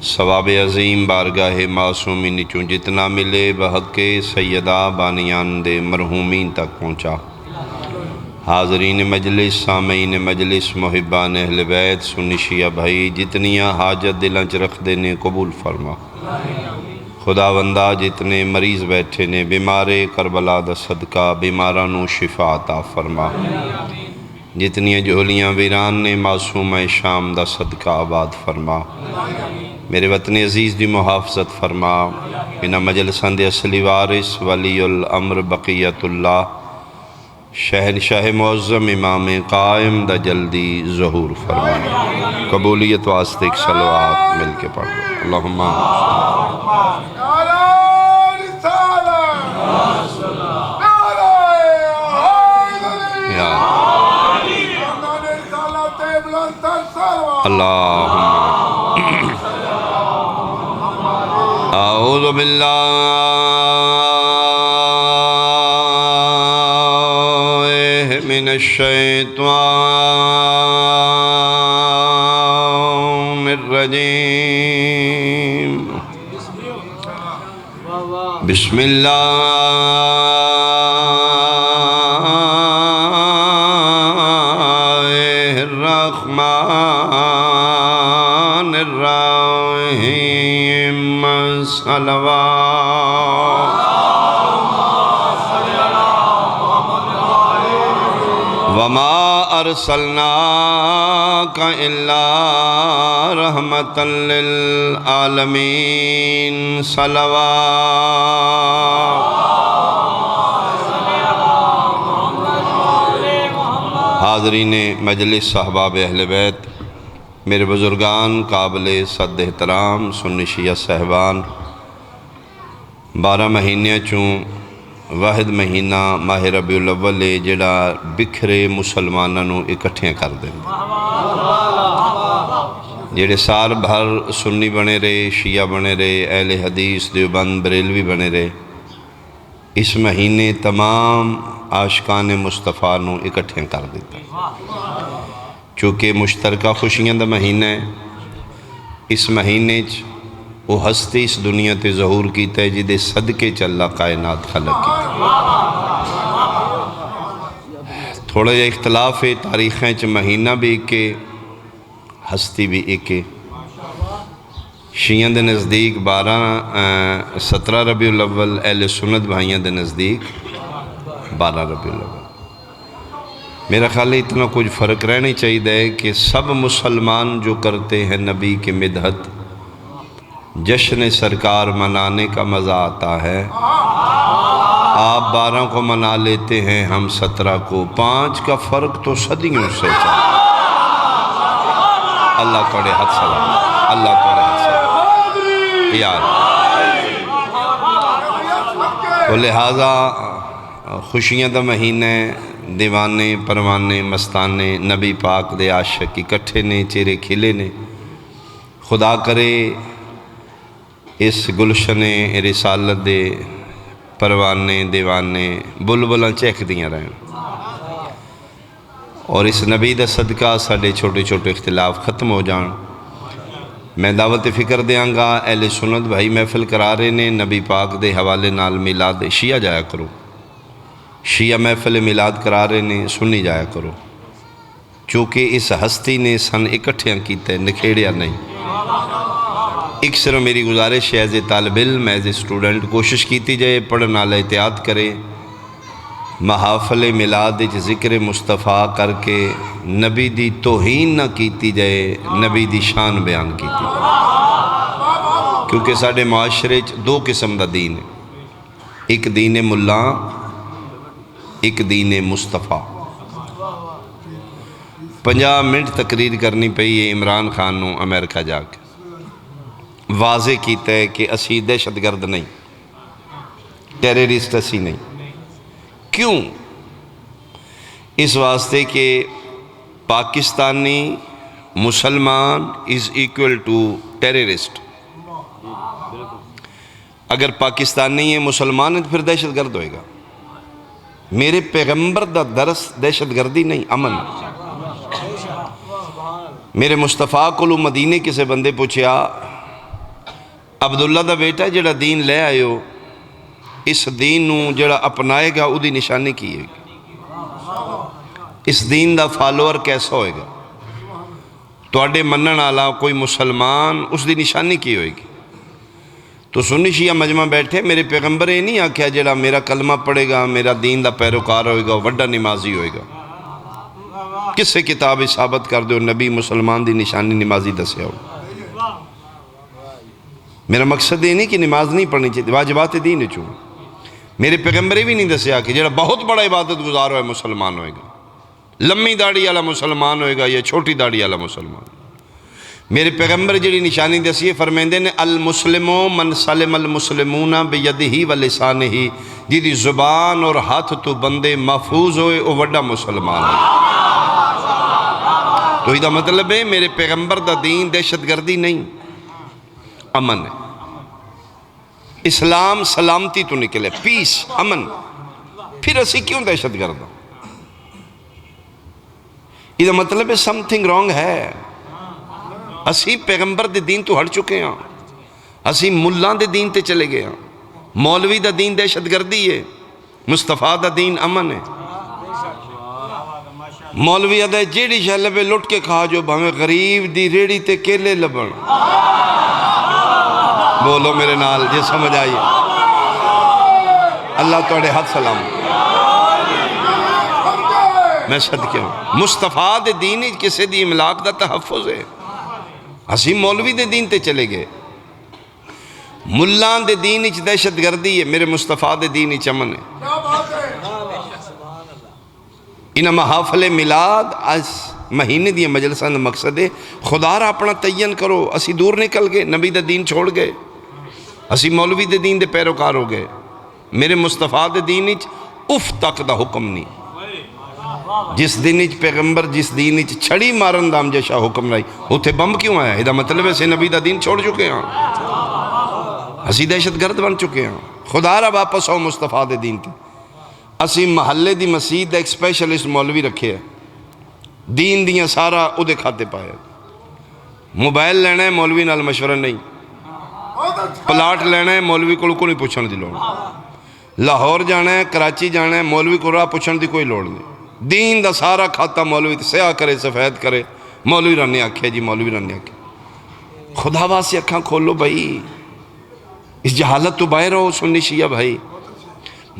ثواب عظیم بارگاہ معصومین چوں جتنا ملے بحق سیدہ بانیان دے مرحومین تک پہنچا۔ حاضرین مجلس، سامعین مجلس، محبان اہل بیت، سنی شیعہ بھائی، جتنیاں حاجت دلانچ رکھ دینے قبول فرما۔ خداوندہ جتنے مریض بیٹھے نے بیمار کربلا دا صدقہ بیمارانو شفا عطا فرما۔ جتنی جھولیاں ویران نے معصومہ شام دا صدقہ آباد فرما۔ میرے وطن عزیز دی محافظت فرما۔ بنا مجلسان دے اصلی وارث ولی الامر بقیت اللہ شہنشاہ معظم امام قائم دا جلدی ظہور فرما۔ قبولیت واسطے ایک صلوات مل کے پڑھ لو۔ اللہم اللہم اعوذ باللہ من الشیطان الرجیم بسم اللہ الرحمن الرحیم صلوات وما ارسلناک الا رحمتا للعالمین صلوات۔ حاضرین مجلس، صحباب اہل بیت، میرے بزرگان، قابل صد احترام سنی شیعہ صاحبان، 12 مہینے چوں واحد مہینہ ماہ ربیع الاول جڑا بکھرے مسلمانوں اکٹھیاں کر دیں، جڑے سال بھر سنی بنے رہے، شیعہ بنے رہے، اہل حدیث دیوبند بریلوی بنے رہے، اس مہینے تمام عاشقان مصطفیٰ نو اکٹھیاں کر دیتا۔ چونکہ مشترکہ خوشیاں دا مہینہ ہے، اس مہینے وہ ہستی اس دنیا تے ظہور کیتا ہے جدے صدقے چ اللہ کائنات خلق کیتا ہے۔ تھوڑا جا اختلاف ہے، تاریخیں چ مہینہ بھی ایک ہے، ہستی بھی ایک ہے۔ شیعہ دے نزدیک 17 ربیع الاول، اہل سنت بھائیاں دے نزدیک 12 ربیع الاول۔ میرا خیال ہے اتنا کچھ فرق رہنی چاہیے کہ سب مسلمان جو کرتے ہیں نبی کے مدحت، جشن سرکار منانے کا مزہ آتا ہے۔ آپ 12 کو منا لیتے ہیں، ہم 17 کو، 5 کا فرق تو صدیوں سے چلتا ہے۔ اللہ توڑے حد سلام، اللہ توڑے حد سلام یار۔ تو لہٰذا خوشیاں دا مہینہ، دیوانے پروانے مستانے نبی پاک دے عاشق اکٹھے نے، چہرے کھلے نے۔ خدا کرے اس گلشن رسالت دے پروانے دیوانے بلبلاں چہک دیاں رہن، اور اس نبی دا صدقہ ساڑے چھوٹے چھوٹے اختلاف ختم ہو جان۔ میں دعوت فکر دیاں گا، اہل سنت بھائی محفل کرا رہے نے، نبی پاک دے حوالے نال میلاد شیعہ جایا کرو، شیعہ محفل میلاد کرا رہے نے، سنی جایا کرو، چونکہ اس ہستی نے سن اکٹھیاں کیتے نکھیڑیا نہیں۔ ایک صرف میری گزارش ہے ایز طالب علم، ایز اسٹوڈنٹ، کوشش کیتی جائے پڑھنا احتیاط کرے، محافل میلاد ذکر مصطفیٰ کر کے نبی دی توہین نہ کیتی جائے، نبی دی شان بیان کیتی جائے، کیونکہ ساڑھے معاشرے 2 قسم دا دین ہے، ایک دین ملا، ایک دین مصطفیٰ۔ 50 منٹ تقریر کرنی پئی ہے عمران خان نو امریکہ جا کے، واضح کیتا ہے کہ اسی دہشت گرد نہیں، ٹیررسٹ اسی نہیں۔ کیوں؟ اس واسطے کہ پاکستانی مسلمان is equal to ٹیررسٹ۔ اگر پاکستانی ہے مسلمان ہے تو پھر دہشت گرد ہوئے گا۔ میرے پیغمبر دا درس دہشت گردی نہیں، امن۔ میرے مصطفیٰ کو مدینے کسے بندے پوچھیا عبداللہ دا بیٹا جڑا دین لے آئے ہو، اس دین نو جڑا اپنائے گا او دی نشانی کی ہے گی، اس دین دا فالوور کیسا ہوئے گا، توڑے منن والا کوئی مسلمان، اس دی نشانی کی ہوئے گی۔ تو سنی شیعہ مجمع بیٹھے، میرے پیغمبر یہ نہیں آکھیا جڑا میرا کلمہ پڑھے گا، میرا دین دا پیروکار ہوئے گا، وڈا نمازی ہوئے گا۔ کس سے کتاب ثابت کر دو نبی مسلمان دی نشانی نمازی دسیا ہو؟ میرا مقصد یہ نہیں کہ نماز نہیں پڑھنی چاہیے، واجبات دین چوں میرے پیغمبر بھی نہیں دسیا کہ جڑا بہت بڑا عبادت گزار ہوئے مسلمان ہوئے گا، لمبی داڑھی والا مسلمان ہوئے گا یا چھوٹی داڑھی والا مسلمان۔ میرے پیغمبر جڑی نشانی دسی فرمیندے نے المسلمو من سلم المسلمون بیدہی و لسانہی، جی زبان اور ہاتھ تو بندے محفوظ ہوئے او وڈا مسلمان ہے۔ تو یہ مطلب ہے میرے پیغمبر دا دین دہشت گردی نہیں، امن ہے۔ اسلام سلامتی تو نکلے، پیس، امن۔ پھر اسی کیوں دہشت گرد ہوں؟ یہ مطلب ہے سم تھنگ رانگ ہے۔ اسی پیغمبر دے دین تو ہٹ چکے ہیں، اسی ملان دے دین تے چلے گئے ہیں۔ مولوی دا دین دہشت گردی ہے، مصطفیٰ دا دین امن ہے۔ مولوی ادھے جیڑی شہلے پہ لٹ کے کھا جو بھامیں غریب دی ریڑی تے کیلے لبن۔ بولو میرے نال جے سمجھ آئیے۔ اللہ توڑے حد سلام، میں صدقے ہوں۔ مصطفیٰ دے دین کسے دی املاک دا تحفظ ہے، اسی مولوی دے دین تے چلے گئے۔ ملان دے دین اچ دہشت گردی ہے، میرے مصطفیٰ دے دین اچ امن ہے۔ انہا محافل میلاد اس مہینے دیا مجلسان دا مقصد ہے خدا را اپنا تعین کرو۔ اسی دور نکل گئے، نبی دا دین چھوڑ گئے، اسی مولوی دے دین دے پیروکار ہو گئے۔ میرے مصطفیٰ دے دین اچ اف تک دا حکم نہیں۔ جس دن اچ پیغمبر جس دین اچ چھڑی مارن دام جیشا حکم رہی، ہوتے بم کیوں آیا؟ یہ مطلب ہے سے نبی دا دین چھوڑ چکے ہیں، اسی دہشت گرد بن چکے ہیں۔ خدا را واپس ہو مصطفیٰ دے دین تے۔ اسی محلے دی مسجد ایک سپیشلسٹ مولوی رکھے ہیں، دین دیاں سارا او دے کھاتے پائے۔ موبائل لینا ہے مولوی نال مشورہ نہیں، پلاٹ لینا ہے مولوی کو نہیں پوچھن دی لوڑ، لاہور جانا ہے کراچی جانا ہے مولوی کو راہ پوچھن دی کوئی لوڑ نہیں۔ دین دا سارا کھاتا مولوی سیاہ کرے سفید کرے، مولوی رانے آکھے جی مولوی رانے آکھے۔ خدا واسے اکھاں کھولو بھائی، اس جہالت تو باہر ہو سنی شیعہ بھائی۔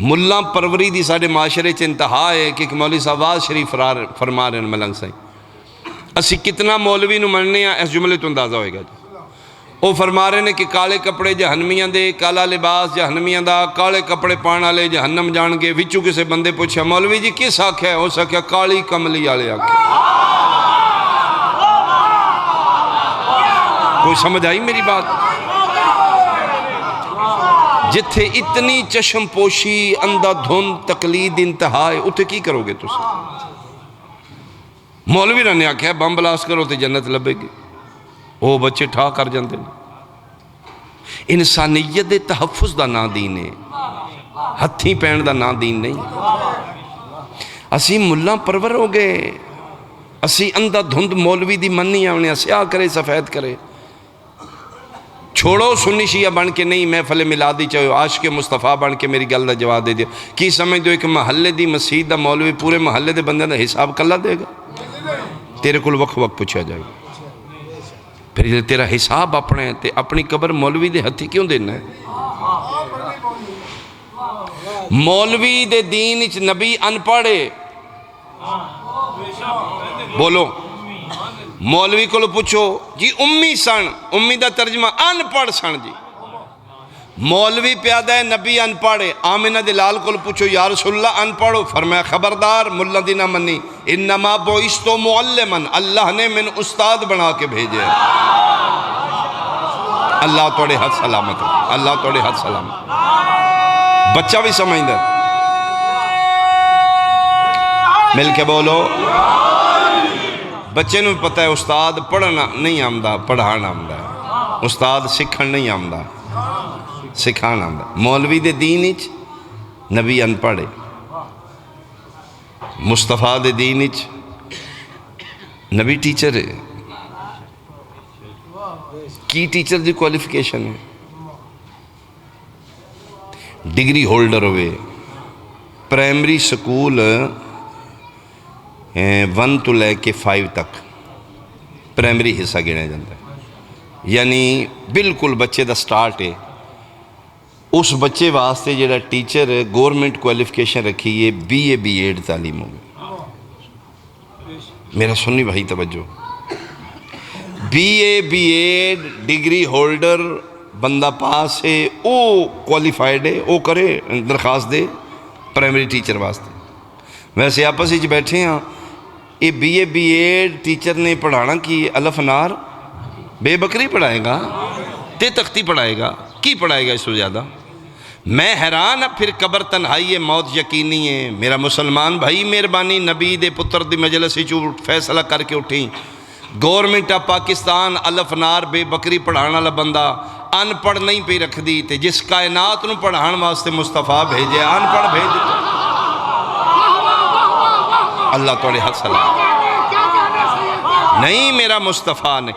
ملہ پروری دی ساڑھے معاشرے چ انتہا ہے کہ مولوی صاحب آواز شریف فرما رہے ہیں ملنگ سائیں۔ اسی کتنا مولوی نو مننے ہیں اس جملے تو اندازہ ہوئے گا جی۔ وہ فرما رہے ہیں کہ کالے کپڑے جہنمیاں دے، کالا لباس جہنمیاں دا، کالے کپڑے پانا لے جہنم جان کے۔ وچوں کسے بندے پوچھا مولوی جی کس آکھے؟ ہو سکیا کالی کملی آلے آکھے۔ کوئی سمجھ آئی میری بات؟ جتھے اتنی چشم پوشی، اندھا دھند، تقلید انتہا ہے، اتھے کی کرو گے تُسے؟ مولوی نے آکھیا بم بلاس کرو تے جنت لبے گی، وہ بچے ٹھا کر جاندے ہیں۔ انسانیت دے تحفظ دا نا دین ہے، ہتھی پین دا نا دین نہیں۔ اسی ملہ پرور ہو گئے، اسی اندھا دھند مولوی دی منی آونے سیاہ کرے سفید کرے۔ چھوڑو سنی شیعہ بن کے نہیں، محفل میلادی چاہو عاشق مصطفیٰ بن کے میری گل دا جواب دے دیا۔ کی سمجھ دو ایک محلے دی مسجد دا مولوی پورے محلے دے بندے دا حساب کلا دے گا؟ تیرے کل وقت پوچھا جائے گا۔ پھر تیرا حساب اپنے تے اپنی قبر مولوی دے ہتھی کیوں دینا ہے؟ مولوی دے دین اچ نبی ان پڑھے، بولو مولوی کو پوچھو جی امی سن، امی دا ترجمہ ان پڑھ سن جی۔ مولوی پیادہ ہے نبی ان پڑھے۔ آمینہ دلال کو پوچھو یا رسول اللہ ان پڑھو، فرمایا خبردار ملہ دینا منی، انما بعثت معلما، اللہ نے من استاد بنا کے بھیجے۔ اللہ توڑے حد سلامت ہو، اللہ توڑے حد سلامت۔ بچہ بھی سمجھ دے، مل کے بولو۔ بچے نو پتہ ہے استاد پڑھنا نہیں آمدہ، پڑھانا آمدہ، استاد سکھن نہیں آمدہ، سکھانا آمدہ۔ مولوی دے دین اچ نبی ان پڑھے، مصطفیٰ دے دین اچ نبی ٹیچر ہے۔ کی ٹیچر دی کوالیفیکیشن ہے؟ ڈگری ہولڈر ہوئے پرائمری سکول 1 تو لے کے 5 تک پرائمری حصہ گنیا جاتا ہے، یعنی بالکل بچے دا سٹارٹ ہے۔ اس بچے واسطے جڑا ٹیچر گورنمنٹ کوالیفیکیشن رکھی ہے BA B.Ed تعلیم ہوگی۔ میرا سنی بھائی توجہ، BA B.Ed ڈگری ہولڈر بندہ پاس ہے، او کوالیفائڈ ہے، او کرے درخواست دے پرائمری ٹیچر واسطے۔ ویسے آپس ہی بیٹھے ہیں، یہ BA B.Ed ٹیچر نے پڑھانا کی الف نار بے بکری پڑھائے گا، تے تختی پڑھائے گا، کی پڑھائے گا اس سے زیادہ؟ میں حیران، اب پھر قبر تنہائی موت یقینی ہے۔ میرا مسلمان بھائی مہربانی، نبی دے پتر دی مجلس فیصلہ کر کے اٹھیں، گورنمنٹ آف پاکستان الف نار بے بکری پڑھانا والا بندہ ان پڑھ نہیں پہ رکھ دی، تے جس کائنات نو پڑھان واسطے مصطفیٰ بھیجے ان پڑھ بھیج دیتا۔ اللہ توڑے حق سلام نہیں، میرا مصطفیٰ نے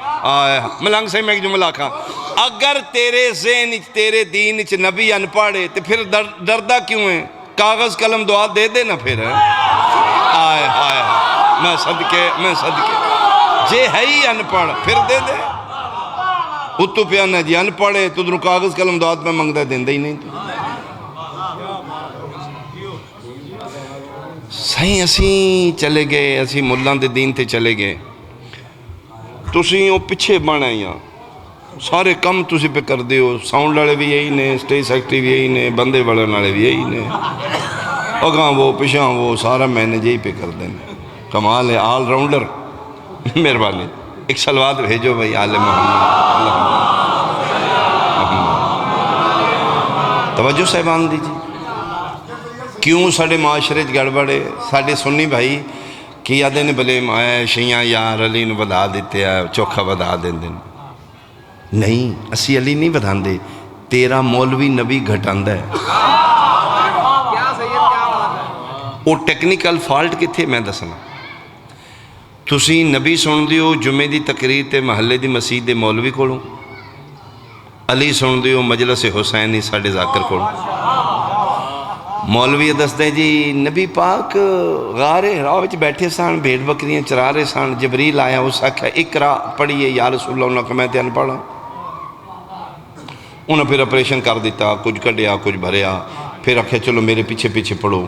ملنگ سے میں ایک جملہ کھا، اگر تیرے ذہن تیرے دین نبی ان پڑھے تو پھر دردہ کیوں ہے؟ کاغذ قلم دعا دے دے نا پھر۔ آئے ہائے میں صدقے جے ہے ہی ان پڑھ پھر دے دے، اتو پیانا جی ان پڑھے تو درو کاغذ قلم دعا میں منگتا دیں ہی نہیں۔ صحیح اسی چلے گئے، اسی ملان دے دین تے چلے گئے، تسی وہ پچھے بن آئی ہیں، سارے کم تسی پہ کر دیو، ساؤنڈ لڑے بھی یہی نے، سٹیج سیکٹری بھی یہی نے، بندے بڑے نالے بھی یہی نے، اگاں وہ پچھاں وہ سارا مینیج یہی پہ کر دیں۔ کمال ہے، آل راؤنڈر۔ مہربانی ایک سلوات بھیجو بھائی آل محمد۔ توجہ صاحبان دیجیے، کیوں ساڑھے معاشرے گڑبڑے؟ ساڑھے سنی بھائی کی آدھے نے بلے شیعہ یار علی نے بدا دیتے ہیں، چوکھا بدا دیں دیں۔ نہیں، اسی علی نہیں بدھان دے، تیرا مولوی نبی گھٹاند ہے۔ وہ ٹیکنیکل فالٹ کتھے میں دسنا، تسی نبی سن دیو جمعے دی تقریر تے محلے دی مسجد دے مولوی کولوں، علی سن دیو مجلس حسینی ساڑھے ذاکر کولوں۔ مولوی دس دے جی نبی پاک غار ہراء وچ بیٹھے سان، بھیڑ بکریاں چرا رہے سان، جبریل آیا، اس آکھا اقرا پڑھیے یا رسول اللہ، انہوں نے کہا میں تے ان پڑھا۔ انہوں نے پھر اپریشن کر دیتا، کچھ کڈیا کچھ بھریا، پھر آکھا چلو میرے پیچھے پیچھے پڑھو۔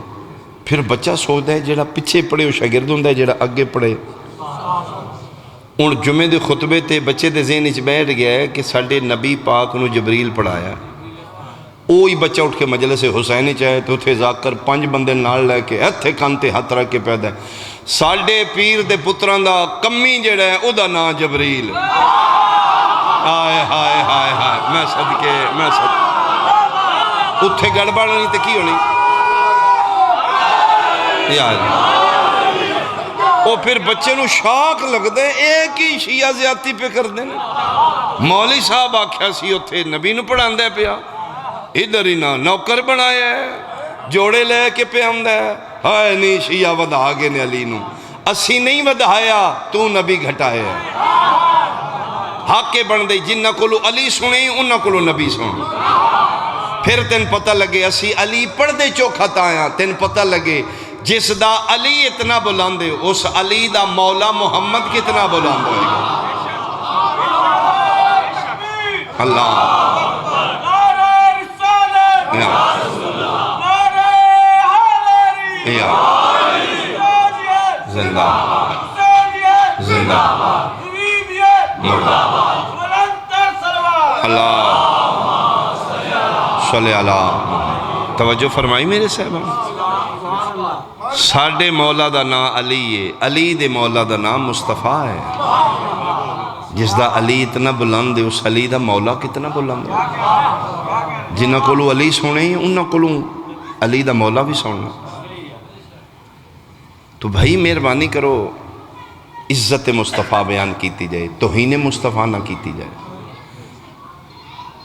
پھر بچہ سوچتا ہے جڑا پیچھے پڑھے وہ شاگرد ہوندا ہے، جڑا اگے پڑھے۔ ان جمعے دے خطبے تے بچے دے ذہن وچ بیٹھ گیا ہے کہ ساڈے نبی پاک نو جبریل پڑھایا۔ وہی بچہ اٹھ کے مجلس حسینی چاہے تو اتھے ذاکر 5 بندے نال لے کے ہتھے کان تے ہاتھ رکھ کے پیدا ہے، ساڈے پیر دے پتران دا کمی جڑا ہے او دا نام جبریل۔ ہائے ہائے ہائے ہائے میں صدقے اتھے گڑبڑ نہیں تے کی ہونی یار۔ وہ پھر بچے نو شاک لگ دے، ایک ہی شیعہ زیادتی پہ کر دیں۔ مولی صاحب آکھیا سی اتھے نبی نو پڑھان دے پیا، ادھر ہی نہ نوکر بنایا ہے، جوڑے لے کے پہ ہم دے۔ ہائے نہیں شیعہ ودھا گے نے علی نو، اسی نہیں ودھایا، تو نبی گھٹائے ہے۔ حق کے بن دے، جنہ کولو علی سنے انہ کولو نبی سن۔ پھر تین پتہ لگے اسی علی پڑھ دے چوکھا تایا، تین پتہ لگے جس دا علی اتنا بلند ہے اس علی دا مولا محمد کتنا بلند ہوئے گا۔ اللہ زندہ زندہ مردہ اللہ صلی اللہ۔ توجہ فرمائی میرے صاحبان، ساڑھے مولا دا نام علی ہے، علی دے مولا دا نام مصطفیٰ ہے۔ جس دا علی اتنا بلند ہے اس علی دا مولا کتنا بلند ہے۔ جنہ کولو علی سونے ہیں انہ کولو علی دا مولا بھی سونا۔ تو بھائی مہربانی کرو عزت مصطفیٰ بیان کیتی جائے، توہین مصطفیٰ نہ کیتی جائے۔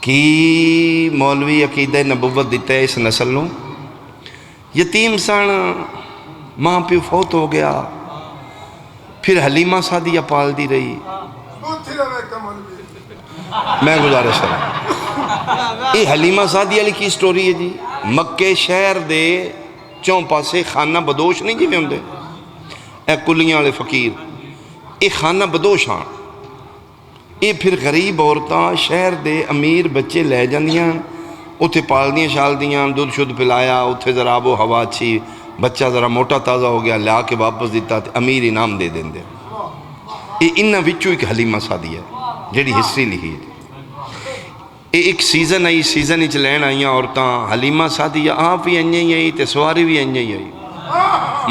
کی مولوی عقیدہ نبوت دیتا ہے اس نسل نو، یتیم سن، ماں پیو فوت ہو گیا، پھر حلیمہ سعدیہ پال دی رہی۔ میں گزارش کروں، یہ حلیمہ سعدیہ علی کی سٹوری ہے جی، مکے شہر دے چوں پاسے خانہ بدوش نہیں جی میں ہوندے، اے کلیاں والے فقیر، اے خانہ بدوش ہاں، اے پھر غریب عورتاں شہر دے امیر بچے لے جاندیاں، اتھے پال دیاں شال دیاں، دودھ شدھ پلایا، اتھے ذرا آب و ہوا اچھی، بچہ ذرا موٹا تازہ ہو گیا، لیا کے واپس دیتا، امیر انعام دے دیں دے۔ اے انہاں وچوں ایک حلیمہ سعدیہ ہے جیڑی ہسٹری لکھی ہے۔ اے ایک سیزن آئی، سیزن اچ لین آئیاں عورتاں، حلیمہ سعدیہ آپ بھی انجے ہی آئی تے سواری بھی انجے ہی آئی،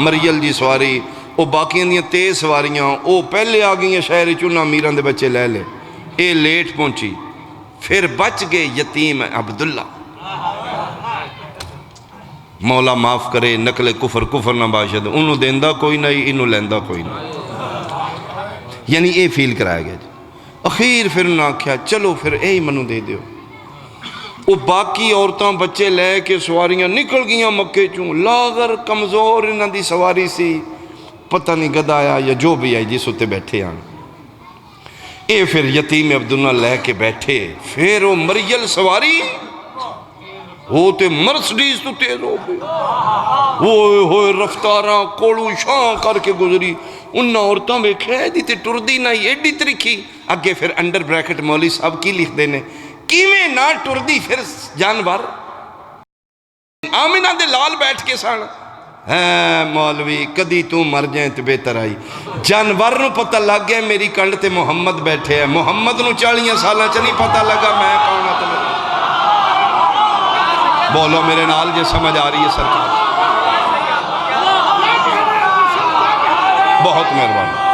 مریل جی سواری، او باقیاں دیاں تیز سواریاں، او پہلے آ گئیاں شہر چونہ امیران دے بچے لے لے، اے لیٹ پہنچی، پھر بچ گئے یتیم عبداللہ، مولا معاف کرے، نقل کفر کفر نہ باشد، انہوں دیندہ کوئی نہیں، انہوں لیندہ کوئی نہیں، یعنی اے فیل کرایا گیا جی۔ اخیر پھر انہوں نے کہا چلو پھر اے منو دے دیو، وہ باقی عورتاں بچے لے کے سواریاں نکل گیاں مکے چوں، لاغر کمزور انہاں دی سواری سی، پتہ نہیں گدہ آیا یا جو بھی آئی جس اتے بیٹھے آن، اے پھر یتیم عبداللہ لے کے بیٹھے، پھر وہ مریل سواری وہ تے مرسڈیز تو تیز ہو گئی، ہوئے ہوئے رفتاراں کوڑو شاں کر کے گزری، انہاں عورتاں میں کھڑے دی تے ٹردی نہ ایڈی ترکھی، اگے پھر انڈر بریکٹ مولوی صاحب کی لکھ دینے، کیویں نہ ٹردی پھر جانور، آمینہ دے لال بیٹھ کے سان، ہے مولوی کدی تو مر جائیں تے بہتر آئی، جانور نو پتہ لگ گیا میری کنڈ تے محمد بیٹھے ہیں، محمد نو 40 سالہ چ نہیں پتہ لگا میں کون ہوں تمہیں، بولو میرے نال جے سمجھ آ رہی ہے سرکار، بہت مہربان۔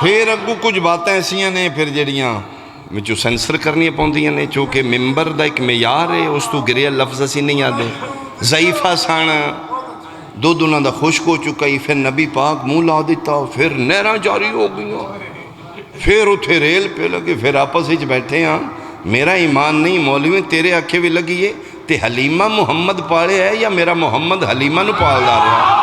پھر اگو کچھ باتیں ایسیاں نے پھر جڑیاں وچوں سینسر کرنی پوندیاں نے، چونکہ ممبر دا ایک معیار ہے، اس تو گریا لفظ اسی نہیں آدھے، ضعیفہ سان دودھ انہاں دا خشک ہو چکا ہی، پھر نبی پاک منہ لا دیتا، پھر نہراں جاری ہو گئیاں، پھر اتھے ریل پہ لگے، پھر آپس ہی بیٹھے ہاں، میرا ایمان نہیں مولوی تیرے آنکھیں بھی لگی ہے تے حلیمہ محمد پالے ہے یا میرا محمد حلیمہ نو پال دا رہا ہے،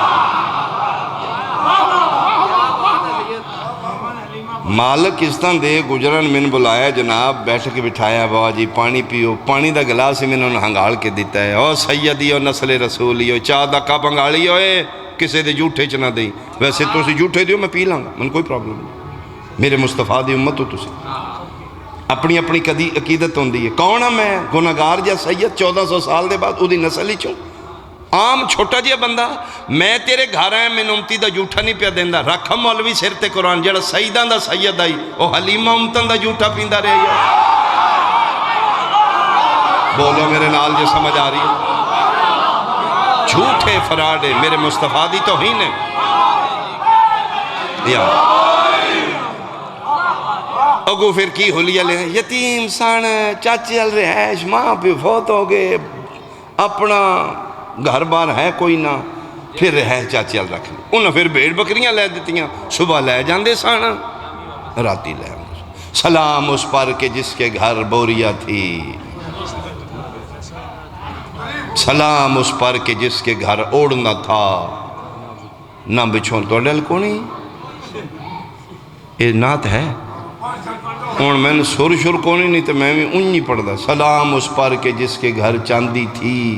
مالک اس طرح دے گجران میں نے بلایا جناب بیٹھ کے بٹھایا بابا جی پانی پیو، پانی دا گلاس ہی میں نے ہنگاڑ کے دیتا ہے، او سیدی او نسل رسولی او چاہ دا کپ ہنگاڑی ہوئے کسے دے جھوٹے چنا دیں، ویسے تو اسی جھوٹے دیو میں پی لوں گا، من کوئی پرابلم نہیں، میرے مصطفیٰ دی امت ہو تسی، اپنی اپنی عقیدت ہوندی ہے، کون ہاں میں گناہگار جا سید 1400 سال دے بعد او دی نسل ہی چوں، عام چھوٹا جیا بندہ، میں تیرے گھر آئے میں امتی دا جھوٹا نہیں پیا دیندہ، رکھا مولوی سر تے قرآن جڑا سیدان دا سید آئی، او حلیمہ امتن دا جھوٹا پیندہ رہے گا، بولو میرے نال جو سمجھ آ رہی ہے، جھوٹے فراڈے میرے مصطفیٰ دی توہین ہے، یا اگو پھر کی حلیہ لے یتیم سان چاچے ال رہائش ماں پہ فوت ہو گئے، اپنا گھر بار ہے کوئی نہ، پھر رہائش چاچے ال رکھ لی، انہوں پھر بھیڑ بکریاں لے دیتیاں، صبح لے جاندے سانا راتی لے آندے، سلام اس پر کہ جس کے گھر بوریا تھی، سلام اس پر کہ جس کے گھر اوڑنا تھا، نہ بچھون تو ڈل کو نہیں، یہ نعت ہے، اور میں نے سر شر کو نہیں تو میں بھی انہی پڑھ دا، سلام اس پر کہ جس کے گھر چاندی تھی،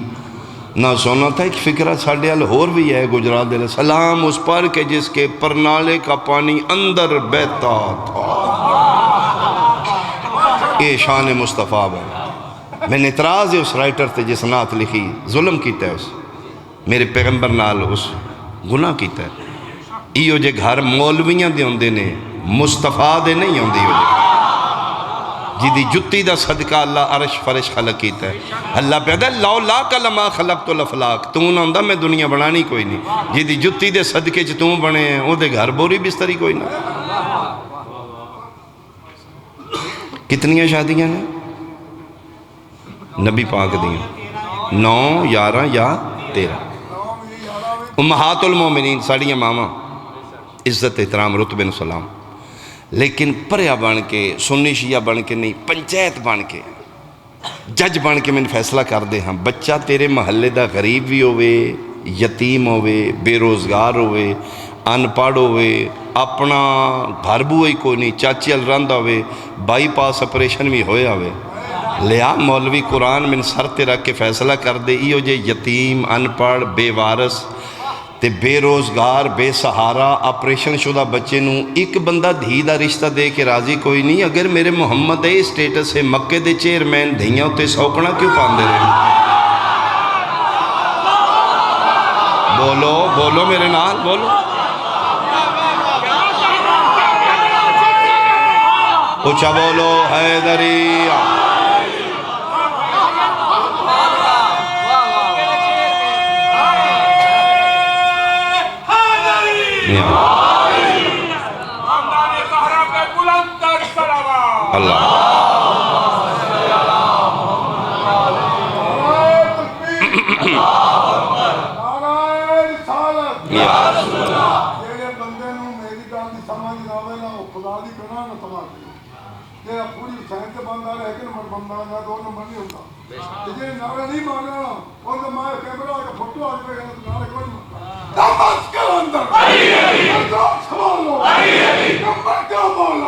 نہ سونا تھا، ایک فکرہ ساڑھے ال ہور بھی ہے گجرات دے، سلام اس پر کہ جس کے پرنالے کا پانی اندر بہتا تھا، یہ شان مصطفیٰ ہے، میں نے اعتراض ہے اس رائٹر تے جس نعت لکھی، ظلم کیتا ہے اس، میرے پیغمبر نال اس گناہ کیتا ہے، ایو جے گھر مولویاں دے ہوندے نے، مصطفیٰ دے نہیں ہوندے ایو جے، جیدی جتی دا صدقہ اللہ عرش فرش خلق کیتا ہے، اللہ پیدا ہے لولا کلمہ خلق تو لفلاق، تو نہ ہوندہ میں دنیا بنانی کوئی نہیں، جیدی جتی دے صدقے چ توں بنے ہیں، او دے گھر بوری بستری کوئی نہ، کتنی شادیاں نے نبی پاک دیاں 9 11 یا 13 امہات المومنین ساڑیاں ماما عزت احترام رتبہ سلام، لیکن پریا بن کے سنی شیعہ بن کے نہیں، پنچایت بن کے جج بن کے میں فیصلہ کر دے ہاں، بچہ تیرے محلے دا غریب بھی ہوئے، یتیم ہوئے، بے روزگار ہوئے، ان پڑھ ہوئے اپنا گھر بوئی کوئی نہیں چاچی ال رہندا ہوئے بائی پاس آپریشن بھی ہویا ہوئے لیا مولوی قرآن من سر تے رکھ کے فیصلہ کر دے ایو جے یتیم ان پڑھ بے وارث تے بے روزگار بے سہارا آپریشن شدہ بچے نوں ایک بندہ دھی دا رشتہ دے کے راضی کوئی نہیں. اگر میرے محمد اے سٹیٹس ہے مکے دے چیئرمین دھیاں ہوتے سوکنا کیوں پاندے رہے؟ بولو بولو میرے نال بولو. اچھا بولو حیدری. اللہ پوری سائنس بند آ رہا ہے ایک نمبر بند آ رہا ہے 2 نمبر نہیں ہوتا جی نعرہ نہیں مار رہا اور تو میں کیمرہ کا فوٹو آج پہ گیا تو نعرہ کوئی نہیں مارتا دمس کے اندر مردان سوالو نمبر کا مولا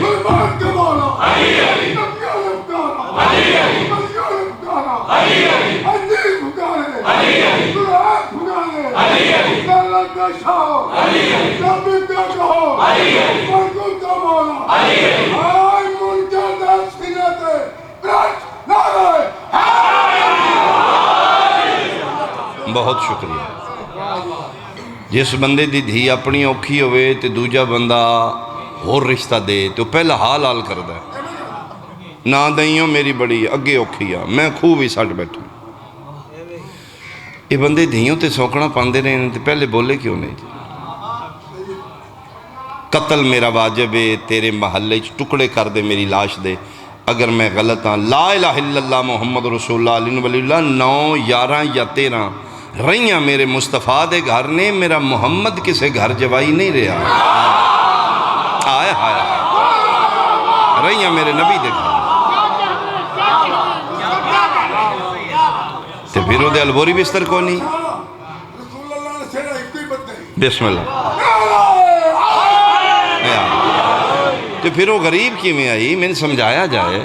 سلمان کا مولا نبیان امکارا ملیان امکارا عزیز بکارے قرآن بکارے دلت کا شاہ نبی کا کہو مرکل کا مولا آئی منجر در سینتے برچ نعرہ بہت شکریہ. جس بندے دی دھی اپنی اوکھی ہوئے تے دوجہ بندہ اور رشتہ دے تو پہلا حال حال کر دے نہ دئیوں میری بڑی اگے اوکھی ہے میں خوب ہی سٹ بیٹھوں. یہ بندے دھیوں تے سوکنا پاندے رہے ہیں پہلے بولے کیوں نہیں جی؟ قتل میرا واجب ہے تیرے محلے ٹکڑے کر دے میری لاش دے اگر میں غلط ہاں. لا الہ الا اللہ محمد رسول اللہ علیہ ولی اللہ 9 11 یا 13 رہیاں میرے مصطفیٰ دے گھر نے میرا محمد کسے گھر جوائی نہیں رہا آئے ہائے رہیاں میرے نبی دے گھر تے پھرو دے البوری بستر کو نہیں. رسول اللہ نے سیڑا ایک کوئی بد نہیں بسم اللہ. تو پھر وہ غریب کی میں آئی میں نے سمجھایا جائے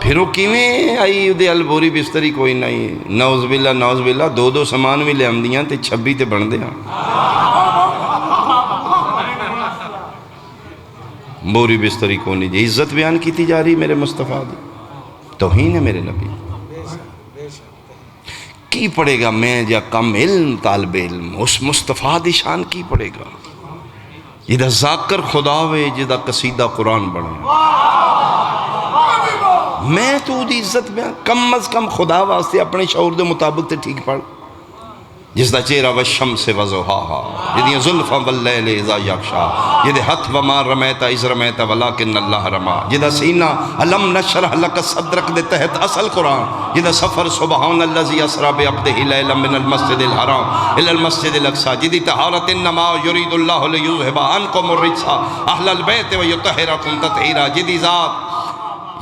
پھر وہ کی میں آئی دے البوری بستری کوئی نہیں نوز باللہ 2 سامان بھی لے ہم دیاں تے 26 تے بن دیاں بوری بستری کوئی نہیں جی. عزت بیان کیتی جا رہی میرے مصطفیٰ دی توہین ہے میرے نبی کی پڑے گا میں جا کم علم طالب علم اس مصطفیٰ دی شان کی پڑے گا جدہ ذاکر خدا ہوئے جدہ قصیدہ قرآن بڑھے میں تو دی عزت میں کم از کم خدا واسطے اپنے شعور دے مطابق تے ٹھیک پڑھ جس دا چہرہ والشمس وضحاہا جدیاں زلفاں واللیل اذا یغشا جدے ہتھ وما رمیتا اذ رمیتا ولیکن اللہ رما جدہ سینہ علم نشرح لک صدرک دے تحت اصل قرآن جدہ سفر سبحان اللذی اسرا بعبدہ لیلا من المسجد الحرام الى المسجد الاقصی جدی طہارت انما یرید اللہ لیذہب عنکم الرجس اہل البیت ویطہرکم تطہیرا جدی ذات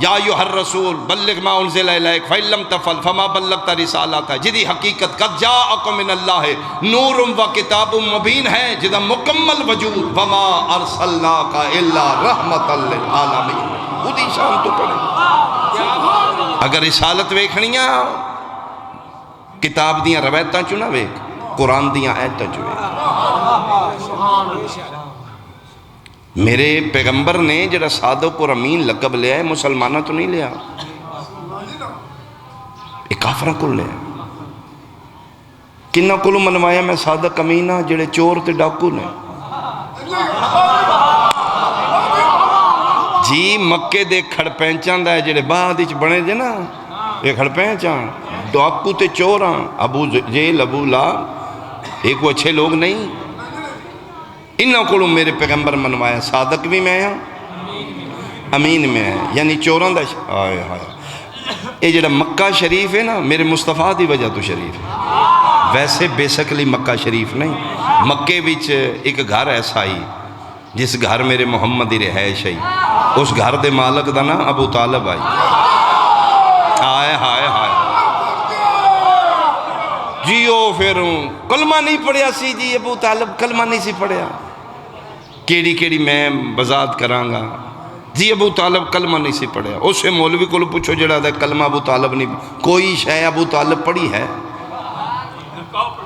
یا ایوہ الرسول بلغ ما انزل الیک فإن لم تفعل فما بلغت رسالتہ جدی حقیقت قد جاءکم من اللہ نور و کتاب مبین ہے جدہ مکمل وجود وما ارسلناک الا رحمتا للعالمین خودی شان تو پڑھے اگر رسالت ویکھنیاں کتاب دیاں روایتاں چنا ویک قرآن دیاں آیتاں چو ویک میرے پیغمبر نے جڑا صادق اور امین لقب لیا ہے مسلمانہ تو نہیں لیا ایک کافرہ کو لیا کنہ کلو منوایا میں صادق امینہ جڑے چور تے ڈاکو نے جی مکے دے کھڑ پہنچان دا ہے جڑے بعد اچھ بنے دے نا یہ کھڑ پہنچان ڈاکو تے چوراں ابو جیل ابو لہب ایک وہ اچھے لوگ نہیں انہوں کو میرے پیغمبر منوایا صادق بھی میں ہاں امین میں ہے یعنی چوران دا آئے آئے یہ جڑا مکہ شریف ہے نا میرے مصطفیٰ دی وجہ تو شریف ہے ویسے بیسکلی مکہ شریف نہیں مکے وچ ایک گھر ایسا ہی جس گھر میرے محمد رہائش ہے اس گھر دے مالک دا نا ابو طالب آئی آئے ہائے ہائے جی وہ پھر کلمہ نہیں پڑھیا سی جی ابو طالب کلمہ نہیں سی پڑھیا کیڑی کیڑی میں وضاحت کرانگا جی ابو طالب کلمہ نہیں سی پڑھیا اسے مولوی کو پوچھو جڑا دا کلمہ ابو طالب نہیں کوئی شے ابو طالب پڑھی ہے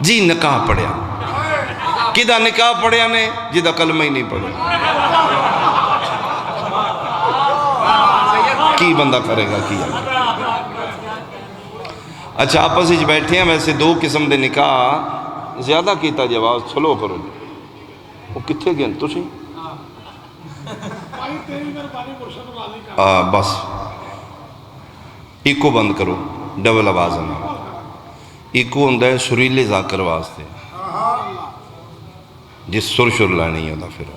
جی نکاح پڑھیا کدہ نکاح پڑھیا نے جدہ کلمہ ہی نہیں پڑھیا کی بندہ کرے گا کیا اچھا آپس ہی بیٹھے ہیں ویسے دو قسم دے نکاح زیادہ کیتا جواز سلو کرو جی وہ کتھے گئے تو سی بس ایکو بند کرو ڈبل آواز آنا ایکو ہندہ ہے سریلے ذاکر واسطے جس سر شر لانی ہوتا پھر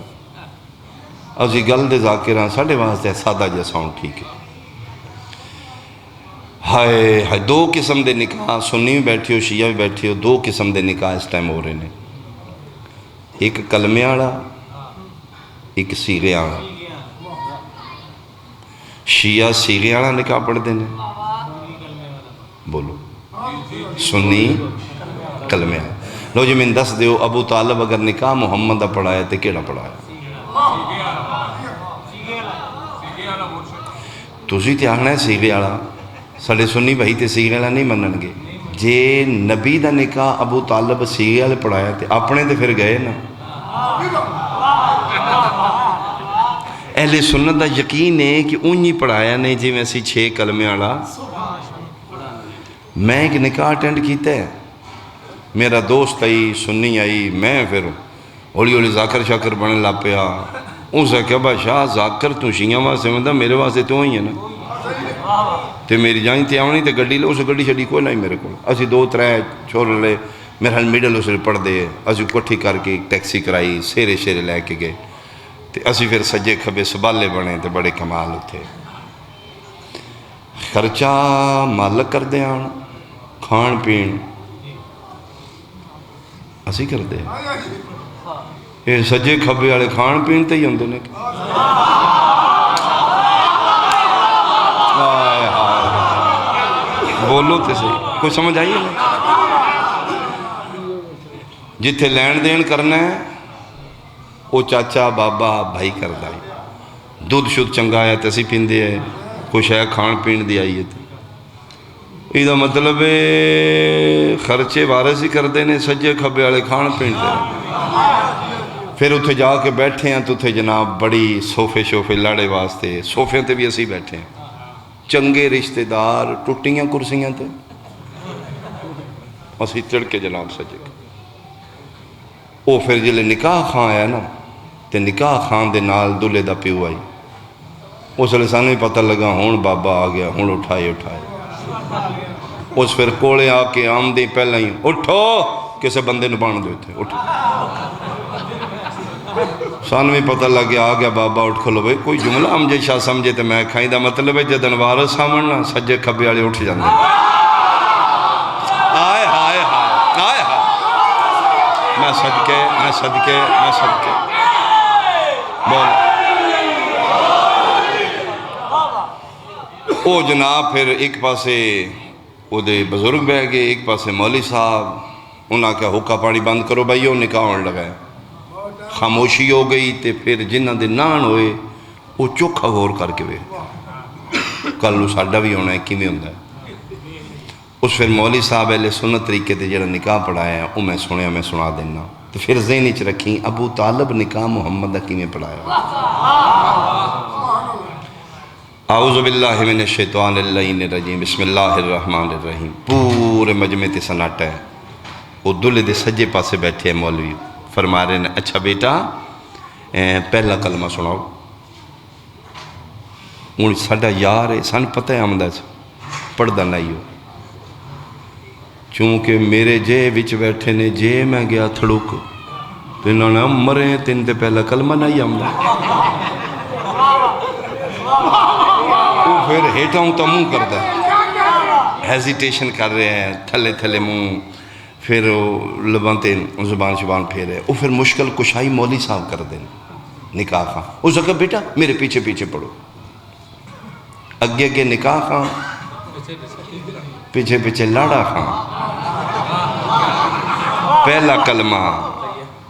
ازی گل دے ذاکران ساڑھے واسطے سادہ جا ساؤنڈ ٹھیک ہے ہائے دو قسم دے نکاح سنی بھی بیٹھی ہو شیعہ بھی بیٹھی ہو دو قسم دے نکاح اس ٹائم ہو رہے ہیں ایک کلمے آڑا ایک سیغے آڑا شیعہ سیغے آڑا نکاح پڑھ دینے بولو سنی کلمے آڑا لو جی من دس دیو ابو طالب اگر نکاح محمد پڑھایا تے کیڑا پڑھایا تُسی تے آگنا ہے سیغے آڑا سڑے سنی بھائی تے سیغے آڑا نہیں منن گے جے نبی دا نکاح ابو طالب سیغے آڑا پڑھایا تے اپنے تے پھر گئے نا اہل سنت دا یقین ہے کہ انہی پڑھایا نہیں جی میں سی 6 کلمے آڑا میں ایک نکاح اٹینڈ کیتا ہے میرا دوست آئی سنی آئی میں پھر ہولی ہولی ذاکر شاکر بنے لا پیا اس سے کہا شاہ ذاکر تو شیعہ واسے مندہ میرے واسے تو ہی ہے نا تے میری جائیں تے آونی تے گڑی لے اسے گڑی شڑی کوئی نہیں میرے کو اسی 2-3 چھوڑ لے میرے حال میڈل اسے پڑھ دے اسی کٹھی کر کے ٹیکسی کرائی سیرے شیرے لے کے گئے تے اسی پھر سجے کھبے سبالے بنے تے بڑے کمال ہوتے خرچہ مالک کر دے آن کھان پین اسی کر دے یہ سجے کھبے والے کھان پین تے ہی ہوندے نے بولو تے صحیح کوئی سمجھ آئیے جتھے لین دین کرنا ہے وہ چاچا بابا بھائی کر دائی دودھ شد چنگا ہے تے اسی پین دے ہے کچھ ہے کھان پین دی آئیے تے یہ مطلب خرچے وارث ہی کر دینے سجے کھبے والے کھان پین دے پھر اتھے جا کے بیٹھے ہیں تو اتھے جناب بڑی صوفے شوفے لڑے واسطے صوفے تے بھی اسی بیٹھے ہیں چنگے رشتہ دار ٹوٹیاں کرسیاں تے اسی چڑھ کے جناب سجے وہ پھر جلے نکاح خان آیا نا تے نکاح خان دے نال دلے دا پیو آئی اس لئے سانے پتہ لگا ہون بابا آ گیا ہون اٹھائے اس پھر کوڑے آ کے آم دیں پہلے ہی اٹھو کسے بندے نبان دیتے اٹھو سانوی پتہ لگے آ گیا بابا اٹھ کھلو بھئی کوئی جملہ ہم جے شاہ سمجھے تے میں کھائیں دا مطلب ہے جدن وارث سامنا سجے کھبے والے اٹھ جاندے آئے ہائے ہائے آئے ہائے میں صدقے بول او جناب پھر ایک پاسے او دے بزرگ بہ گئے ایک پاسے مولی صاحب انہاں کیا حکا پانی بند کرو بھائیو نکاح ہونے لگا خاموشی ہو گئی تے پھر جنہ دے نان ہوئے وہ چوکھا غور کر کے کل نو ساڈا بھی ہونا ہے کی میں ہوندہ ہے اس پھر مولی صاحب اہل سنت طریقے تے جڑا نکاح پڑھایا ہے وہ میں سنیا میں سنا دینا تو پھر ذہنی چ رکھیں ابو طالب نکاح محمد کی میں پڑھایا اعوذ باللہ من الشیطان اللعین الرجیم بسم اللہ الرحمن الرحیم پورے مجمع تے سناٹا ہے وہ دلے دے سجے پاسے بیٹھے ہیں مولوی فرما رہے ہیں اچھا بیٹا پہلا کلمہ سناؤ ان ساڑھا یار ہے سان پتہ ہے آمدہ پڑھ دا نہیں ہو چونکہ میرے جے وچ بیٹھے نے جے میں گیا تھڑک تو انہوں نے مرے تین تے پہلا کلمہ نہیں آمدہ وہ پھر ہیٹا ہوں تو منہ کردہ ہیزیٹیشن کر رہے ہیں تھلے تھلے منہ پھر لبانتے زبان شبان پھیرے وہ پھر مشکل کشائی مولی صاحب کر دیں نکاح خان اس نے کہا بیٹا میرے پیچھے پیچھے پڑھو اگے نکاح خان پیچھے پیچھے لاڑا خان پہلا کلمہ،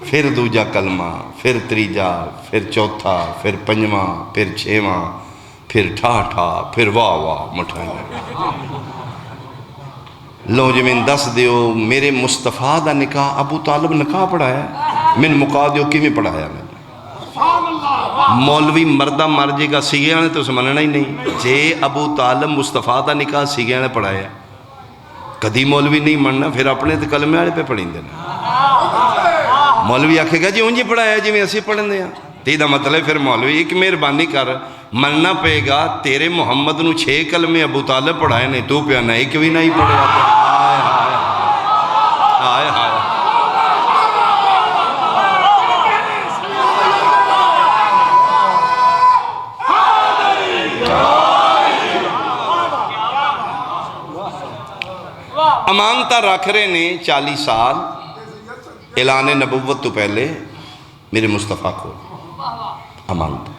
پھر دوجا کلمہ، پھر تریجا، پھر چوتھا، پھر پنجواں، پھر چھواں، پھر ٹھا، پھر واہ واہ مٹھائیاں۔ لو جی میں دس دیو میرے مصطفیٰ دا نکاح ابو طالب نکاح پڑھایا ہے، من مکا دیو کی میں پڑھایا میں؟ مولوی مردہ مر جے گا سیگے آنے تو سمجھنا ہی نہیں، جے ابو طالب مصطفیٰ دا نکاح سیگے آنے پڑھایا ہے، کدھی مولوی نہیں مننا، پھر اپنے تے کلمے والے پہ پڑھیں دینا۔ مولوی آکھے گا جی انجی پڑھایا جی میں اسی پڑھن دیا، تیدہ مطلب پھر مولوی ایک مہربانی کر مننا پے گا، تیرے محمد نو 6 کلمے ابو طالب پڑھائے نہیں، تو پہ آنا ایک بھی نہیں پڑھا۔ آئے ہائے امانتہ رکھ رہے نے 40 سال اعلان نبوت تو پہلے میرے مصطفیٰ کو امانتہ،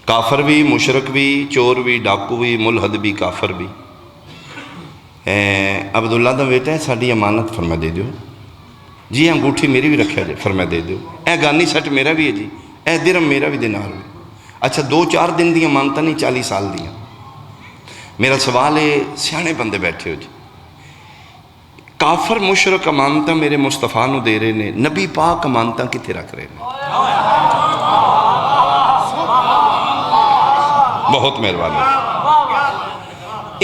کافر بھی، مشرک بھی، چور بھی، ڈاکو بھی، ملحد بھی، کافر بھی۔ عبداللہ دا بیٹا ہے ساڑھی امانت فرما دے دیو جی، انگوٹھی میری بھی رکھا جائے فرما دے دیو، گانی سٹ میرا بھی ہے جی، درم میرا بھی دینار بھی۔ اچھا 2-4 دن دی امانتہ نہیں 40 سال دیا۔ میرا سوال ہے سیانے بندے بیٹھے ہو جی، کافر مشرک امانتہ میرے مصطفیٰ نو دے رہے نے، نبی پاک امانتہ کتے رکھ رہے نے؟ بہت مہربانی۔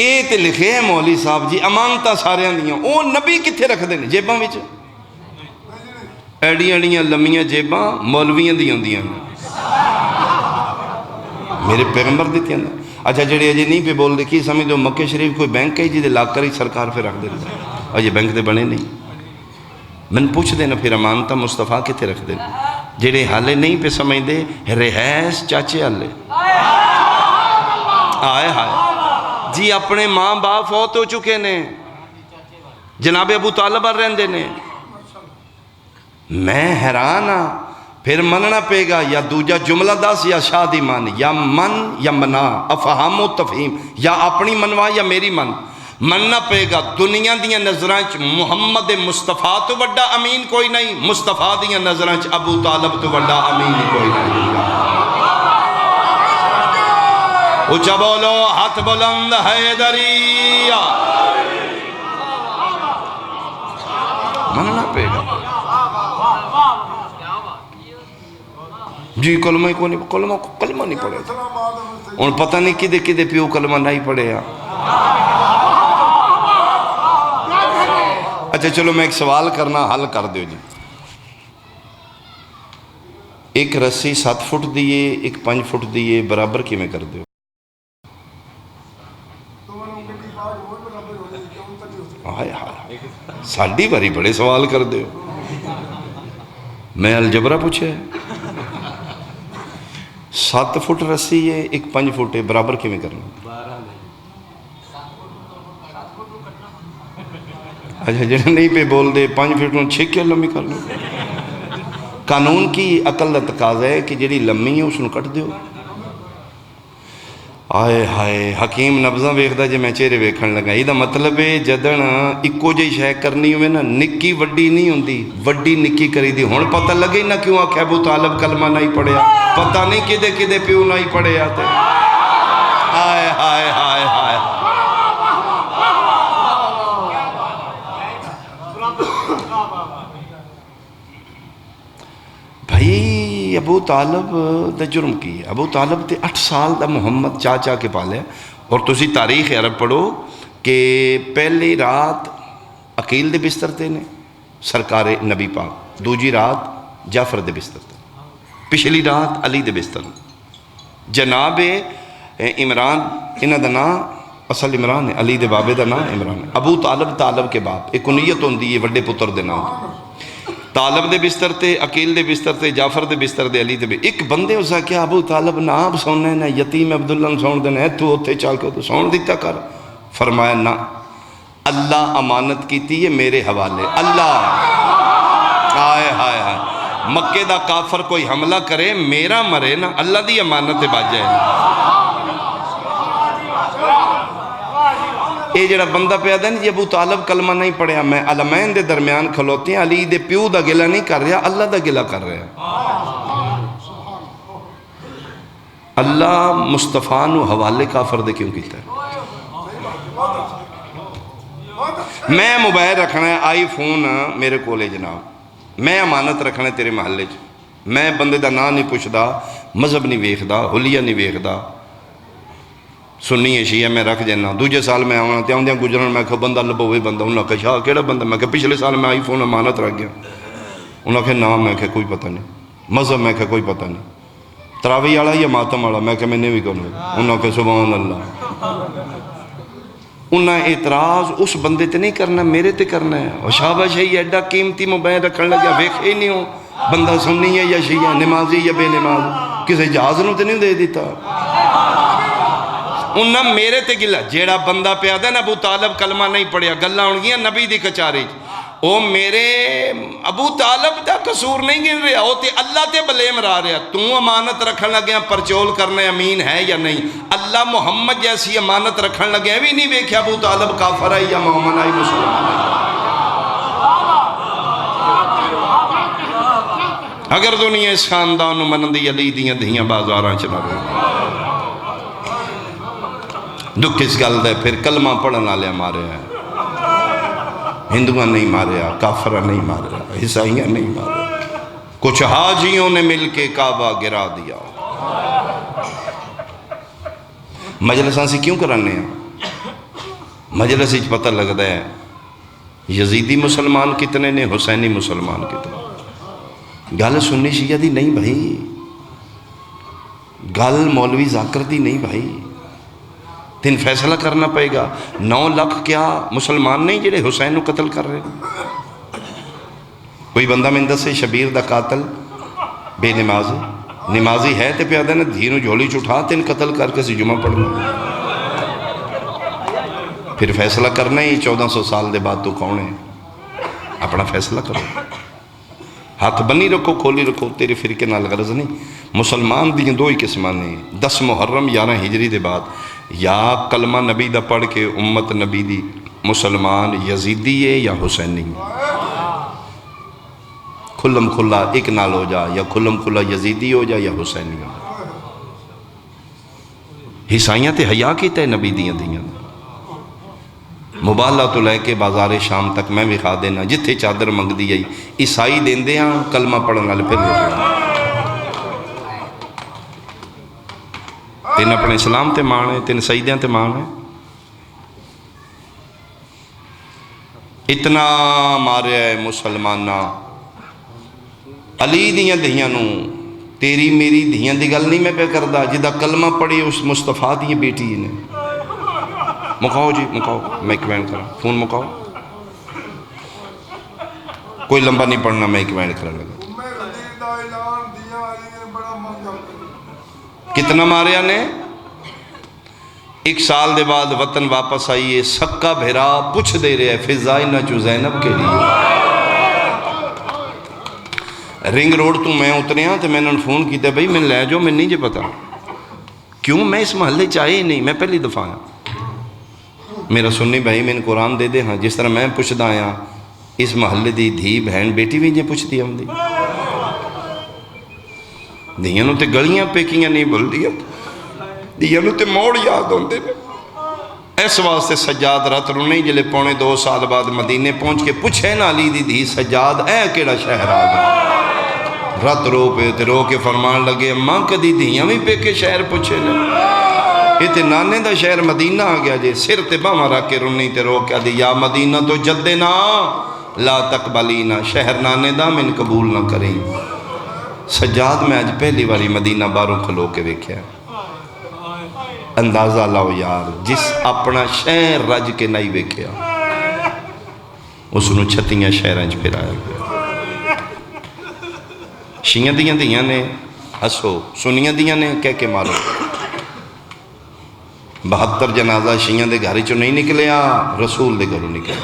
اے تے لکھے ہیں مولی صاحب جی امانتہ سارے دیاں، او نبی کتے رکھ دے نے؟ جیباں وچ ایڈیاں ایڈیاں لمیاں جیباں مولویاں دیاں دیاں میرے پیغمبر دیتی ہیں۔ اچھا جڑے اجے نہیں پہ بول دے کی سمجھ دو مکہ شریف کوئی بینک ہے جی دے لاکر ہی سرکار پہ رکھ دے اور یہ بینک دے بنے نہیں۔ من پوچھ دینا پھر امانتہ مصطفیٰ کتے رکھ دینا؟ جڑے حالے نہیں پہ سمجھ دے رہیس چاچے حالے آئے ہائے جی، اپنے ماں باپ فوت ہو چکے نے، جناب ابو طالب رہندے نے، میں حیران ہاں۔ پھر مننا پے گا یا دوجا جملہ دس یا شادی من، یا من یا منا، افہام و تفہیم، یا اپنی منوا یا میری من۔ مننا پے گا دنیا دیاں نظرانچ محمد مصطفیٰ تو بڑا امین کوئی نہیں، مصطفیٰ دیاں نظرانچ ابو طالب تو بڑا امین کوئی نہیں۔ اچھا بولو ہاتھ بلند حیدریہ، مننا پے گا جی کلمہ ہی کو نہیں، کلمہ نہیں پڑھے ان پتہ نہیں کدے کدے پیو کلمہ نہیں پڑھے ہیں۔ اچھا چلو میں ایک سوال کرنا حل کر دیو جی، ایک رسی 7 فٹ دیئے ایک 5 فٹ دیئے برابر کی میں کر دیو؟ آئے ہائے ساڑھی باری بڑے سوال کر دیو، میں الجبرہ پوچھے 7 فٹ رسی ہے ایک 5 فٹ ہے برابر کی میں کرنا؟ اچھا جنہیں نہیں پہ بول دے 5 فٹ میں 6 کیوں لمبی کر لو؟ قانون کی عقل دا تقاضا ہے کہ جڑی لمبی ہے اس نے کٹ دیو۔ آئے ہائے حکیم نبضہ ویکھدا جے میں چہرے ویکھن لگا، یہ دا مطلب ہے جدن اکو جی شے کرنی ہوئے نا نکی وڈی نہیں ہوندی، وڈی نکی کری دی۔ ہن پتہ لگے نہ کیوں آکھے ابو طالب کلمہ نہیں پڑھیا، پتہ نہیں کدے کدے پیو نہیں پڑھیا تے۔ آئے ہائے ہائے ہائے بھائی ابو طالب دا جرم کی ہے؟ ابو طالب تے 8 سال دا محمد چاچا کے پالے، اور تسی تاریخ عرب پڑھو کہ پہلی رات عقیل دے بستر تے نے سرکار نبی پاک، دوجی رات جعفر دے بستر تے، پچھلی رات علی دے بستر۔ جناب عمران انہ دا نام اصل عمران ہے، علی دے بابے دا نام عمران ہے۔ ابو طالب طالب کے باپ، ایک کنیت ہوندی ہے وڈے پتر دے نام، طالب دے بستر تے عقیل دے بستر تے جعفر دے بستر دے علی دے بستر۔ ایک بندے اسا کیا ابو طالب نہ آپ سونا ہے نا یتیم عبداللہ نے سون دینا ہے، تو اتھے چال کے تو سون دیتا کر۔ فرمایا نہ، اللہ امانت کیتی ہے میرے حوالے، اللہ آئے ہائے ہائے مکے دا کافر کوئی حملہ کرے میرا مرے نا، اللہ دی امانت بچ جائے نا۔ یہ جڑا بندہ پہ آدھا نہیں جی ابو طالب کلمہ نہیں پڑھیا، میں علمین دے درمیان کھلوتے ہیں، علی دے پیو دا گلہ نہیں کر رہا، اللہ دا گلہ کر رہا۔ اللہ مصطفیٰ نو حوالے کافر دے کیوں کیتا ہے؟ میں موبائل رکھنا ہے، آئی فون میرے کولے جناب، میں امانت رکھنا ہے تیرے محلے چ، میں بندے دا نام نہیں پوچھدا، مذہب نہیں ویکھدا، حلیہ نہیں ویکھدا، سنی ہے شیعہ میں رکھ جانا۔ دوجے سال میں آنا تے آندیاں گزرن، میں کہا بندہ لبو وہی بندہ، انہوں نے کہا شاہ کیڑا بندہ، میں کہا پچھلے سال میں آئی فون امانت رکھ گیا، انہوں نے کہا نام، میں کہا کوئی پتہ نہیں، مذہب میں کہا کوئی پتہ نہیں، تراویح والا یا ماتم والا، میں کہا میں نے بھی کہوں، انہوں نے کہا سبحان اللہ۔ انہاں اعتراض اس بندے تے نہیں کرنا، میرے تے کرنا ہے۔ اور شاباش ہے، یہ ایڈا قیمتی موبائل رکھن لگیا، ویکھے ہی نہیں ہو بندہ سنی ہے یا شیعہ، نمازی یا بے نماز، کسی جہاز نو تے نہیں دے دیتا۔ انہاں میرے تے گلا، جیڑا بندہ پہ آدھا نا ابو طالب کلمہ نہیں پڑھیا، گلہ ہونگیاں نبی دی کچاری، او میرے ابو طالب دا قصور نہیں گن رہا، او تے اللہ تے بلیم را رہا، تو امانت رکھن لگیا پرچول کرنے امین ہے یا نہیں؟ اللہ محمد جیسی امانت رکھن لگیا بھی نہیں بیکھیا ابو طالب کافر ہے یا محمد آئی مسلمان ہے۔ اگر دنیا اس خاندان منندی علی دیاں دھیاں بازاراں چلا رہے دکھ اس گل دے، پھر کلمہ پڑھنا لیا مارے ہیں، ہندوان نہیں ماریا، کافرہ نہیں ماریا، عیسائیاں نہیں ماریا، کچھ حاجیوں نے مل کے کعبہ گرا دیا۔ مجلساں سے کیوں کرانے ہیں؟ مجلس ہی پتہ لگتا ہے یزیدی مسلمان کتنے نے، حسینی مسلمان کتنے۔ گل سنی شیعہ دی نہیں بھائی، گل مولوی ذاکر دی نہیں بھائی، تین فیصلہ کرنا پڑے گا۔ 9 لاکھ کیا مسلمان نہیں جڑے حسین کو قتل کر رہے ہیں؟ کوئی بندہ میں اندر سے شبیر دا قاتل بے نمازی، نمازی ہے تے پیادہ نا دھینو جھولی چھٹا تین قتل کر کے سی جمعہ پڑھنا، پھر فیصلہ کرنا ہی 1400 سال دے بعد تو کون ہے، اپنا فیصلہ کرو، ہاتھ بنی رکھو، کھولی رکھو، تیرے فرقے نال غرض نہیں۔ مسلمان دیاں 2 ہی قسمان نے، 10 محرم 11 ہجری دے بعد، یا کلمہ نبی دا پڑھ کے امت نبی دی مسلمان یزیدی ہے یا حسینی ہے، کھلم کھلا ایک نال ہو جا، یا کھلم کھلا یزیدی ہو جا یا حسینی ہو جا۔ عیسائیاں تے حیا کیتا ہے نبی دیاں دیاں، مبالہ تو لے کے بازار شام تک میں بھی کھا دینا، جتھے چادر منگ دی جائی عیسائی دین دے ہاں، کلمہ پڑھن والے پھر لوٹے تین اپنے اسلام تے مان ہے، تین سیدیاں تے مان ہے۔ اتنا مارے ہے مسلمانہ علی دیاں دھیاں نو، تیری میری دھیاں دی گل نہیں میں پہ کردہ، جدہ کلمہ پڑھی اس مصطفیٰ دی بیٹی نے۔ مکاؤ جی مکاؤ، میں ایک کرا، فون مکاؤ، کوئی لمبا نہیں پڑھنا، میں ایک کرا لگا۔ کتنا ماریا نے؟ 1 سال دے بعد وطن واپس آئیے، سکا بھیرا پوچھ دے رہے ہیں فضائی نہ چو زینب کے لیے۔ رنگ روڈ تو میں اترے ہاں تو میں نے فون کیتا بھئی میں لے جو، میں نہیں جے پتا کیوں، میں اس محلے چاہے ہی نہیں، میں پہلی دفعہ آیا، میرا سنی بھائی میں قرآن دے دے ہاں، جس طرح میں پوچھ دا آیا اس محلے دی دھی بہن بیٹی بھی جے پوچھ دی ہم دی دھیاں نو تے گلیاں پیکیاں نہیں بھول دیا، دھیاں نو تے موڑ یاد ہوندے نے۔ اس واسطے سجاد رات رو نہیں جلے 2.25 سال بعد مدینے پہنچ کے پوچھے نا علی دی دھی سجاد اے کیڑا شہر آ گیا، رات رو پہ تے رو کے فرمان لگے ماں کدی دھیاں بھی پہ کے شہر پوچھے نے، یہ تے نانے دا شہر مدینہ آ گیا جے، سر تے باما رکھ کے رونی تے رو کیا دی یا مدینہ تو جدنا لا تقبلینا، شہر نانے دا من قبول نہ کریں۔ سجاد میں آج پہلی باری مدینہ باروں کھلو کے دیکھیا، اندازہ لاؤ یار، جس اپنا شہر رج کے نہیں دیکھیا اس نو 36 شہرانچ پھر آیا گیا۔ شیعہ دیاں دیاں نے ہسو، سنیاں دیاں نے کہہ کے مارو، 72 جنازہ شیعہ دے گھر چو نہیں نکلیا، رسول دے گھروں نکلیا،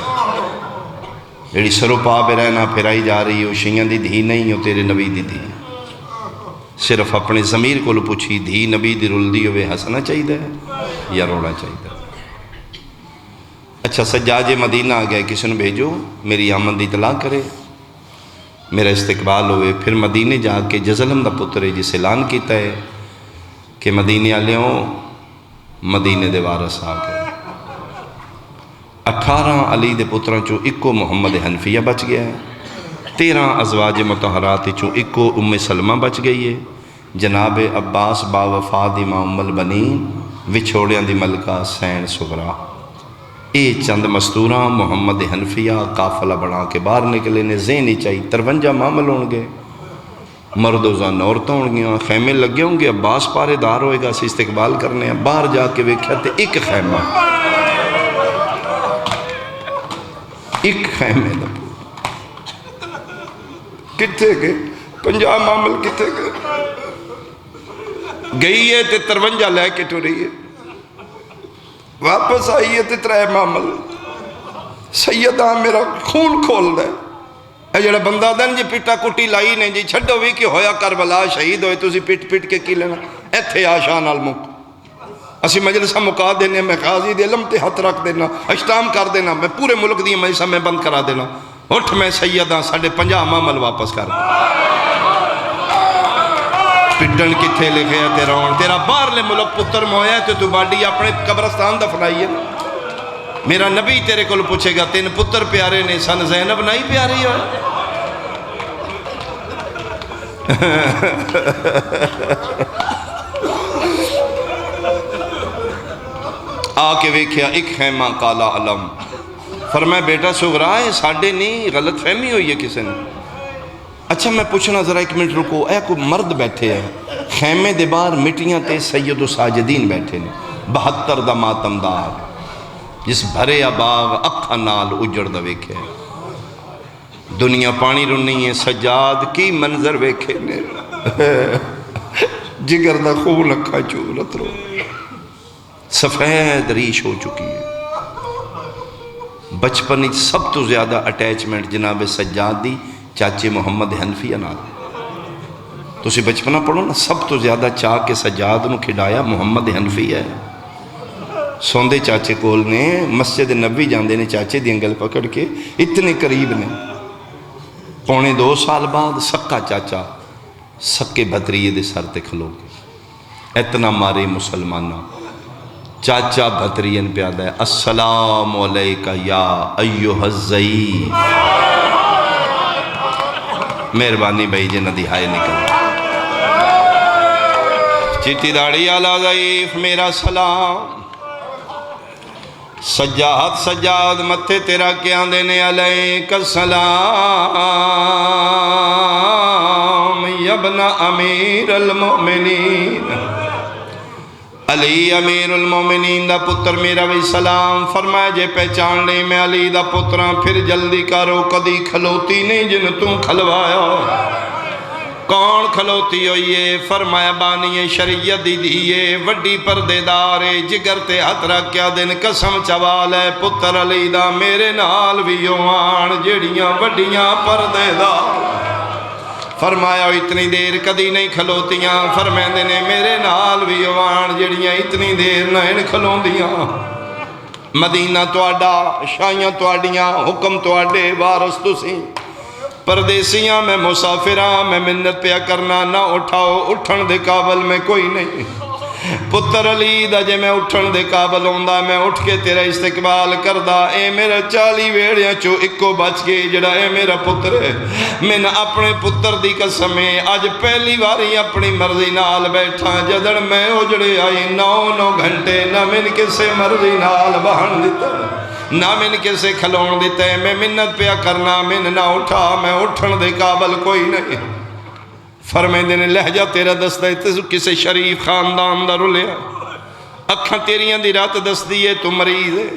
جیڑی سرو پا پہ رہنا پھرائی جا رہی ہو، شیعہ دی دھی نہیں ہو، تیرے نبی دی دھی، صرف اپنے ضمیر کو پوچھی دھی نبی دی رل دی ہوئے ہسنا چاہیے یا رونا چاہیے؟ اچھا سجاد مدینہ آ گئے، کسی نے بھیجو میری آمد کی اطلاع کرے، میرا استقبال ہوئے۔ پھر مدینے جا کے جزلم دا پتر ہے جس اعلان کیتا ہے کہ مدینے والوں مدینے دے وارث آ گئے۔ 18 علی دے پتروں چوں اکو محمد حنفیہ بچ گیا ہے، 13 ازواج مطہرات چوں اکو ام سلمہ بچ گئی ہے، جناب عباس با وفاد امام ام البنین وچھوڑیاں دی ملکہ سین صغرا۔ اے چند مستوراں محمد حنفیہ قافلہ بنا کے باہر نکلے نے، ذہنی چاہیے 53 معامل ہون گے، مرد و زن عورتیں ہون گیا، خیمے لگے ہوں گے، عباس پارے دار ہوئے گا، اسی استقبال کرنے ہیں۔ باہر جا کے ویکھیا تے ایک خیمہ، ایک خیمے دا کتھے گئے 50 معامل کتھے گئے؟ گئی ہے تے 53 لے کے ٹری ہے، واپس آئی ہے تے 3 معامل۔ سیدہ میرا خون کھول دے، اے جڑا بندہ دن جی پٹا کٹی لائی نے جی چھڑو بھی کہ ہویا کربلا شہید ہوئے تسی پٹ کے کی لینا، ایتھے آشان المک اسی مجلسہ مکا دینے، میں قاضی دے علم تے ہاتھ رکھ دینا، اشتام کر دینا، میں پورے ملک دی مجلسہ میں بند کرا دینا۔ اٹھ میں سیدہ 50 معامل واپس کر دیں۔ پٹن کتھے لکھے ہے تیرا ہون، تیرا باہر لے ملک پتر مویا ہے تو باڈی اپنے قبرستان دفنائی ہے۔ میرا نبی تیرے کو پوچھے گا 3 پتر پیارے نے سن زینب نہیں پیاری ہو؟ آ کے ویکھیا ایک خیمہ کالا علم، فرمایا بیٹا سغرا ہے ساڑھے نہیں، غلط فہمی ہوئی ہے کسی نے۔ اچھا میں پوچھنا ذرا 1 منٹ رکو، اے کوئی مرد بیٹھے ہیں خیمے دے باہر مٹیاں تے سید و ساجدین بیٹھے نے، 72 دا ماتمدار جس بھرے باغ اکھا نال اجڑ دا ویکھے، دنیا پانی رنی ہے، سجاد کی منظر ویکھے نے، جگر دا خون اکھا چورت رو، سفید ریش ہو چکی ہے۔ بچپن سب تو زیادہ اٹیچمنٹ جناب سجاد دی چاچے محمد حنفیہ نال، تسی بچپنا پڑھو نا، سب تو زیادہ چاہ کے سجاد نو کھڑایا محمد حنفیہ ہے۔ سوندے چاچے کول نے، مسجد نبی جاندے نے چاچے دی انگل پکڑ کے، اتنے قریب نے۔ 2.25 سال بعد سکا چاچا سکے بھتریے دے سر تے کھلو گے، اتنا مارے مسلمانہ چاچا بھترین پیادہ ہے، السلام علیکہ یا ایوہ الزعیم۔ مہربانی بھائی جنہ دہائے نکل چیٹی داڑی آلہ ضعیف میرا سلام، سجاد متھے تیرا کیا دینے علیکہ السلام یبن امیر المؤمنین، علی امیر المومنین دا پتر میرا بھی سلام۔ فرمایا جے پہچان لے میں علی دا پتران، پھر جلدی کرو کدی کھلوتی نہیں جن تم کھلوایا۔ کون کھلوتی ہوئیے؟ فرمایا بانی شریعت دی دیئے، وڈی پردے دارے، جگر تے ہاتھ رکھیا دن قسم چوال ہے پتر علی دا میرے نال بھی یوان جڑیاں وڈیاں پردے دار۔ فرمایا اتنی دیر کدی نہیں کھلوتیاں، فرمیندے نے میرے نال بھی یوان جڑیاں اتنی دیر نہیں کھلوندیاں۔ مدینہ تواڈا، شاہیاں تواڈیاں، حکم تواڈے، وارث تسی، پردیسیاں میں مسافراں، میں منت پیا کرنا نہ اٹھاؤ، اٹھن دے قابل میں کوئی نہیں۔ پتر علی دا جے میں اٹھن دے قابل ہوندہ میں اٹھ کے تیرا استقبال کردہ، اے میرا 40 ویڑیاں چو اکو بچ گئی جڑا اے میرا پتر ہے۔ میں اپنے پتر دی قسمیں آج پہلی باری اپنی مرضی نال بیٹھا، جدڑ میں اجڑے آئی 9 گھنٹے نہ من کسے مرضی نال بہن دیتا، نہ من کسے کھلون دیتا ہے، میں منت پیا کرنا من نہ اٹھا، میں اٹھن دے قابل کوئی نہیں۔ فرمیندے نے لہجہ تیرا دستہ ہے تو کسے شریف خاندان دا رلیا، اکھاں تیریاں دی رات دستی ہے تو مریض ہے۔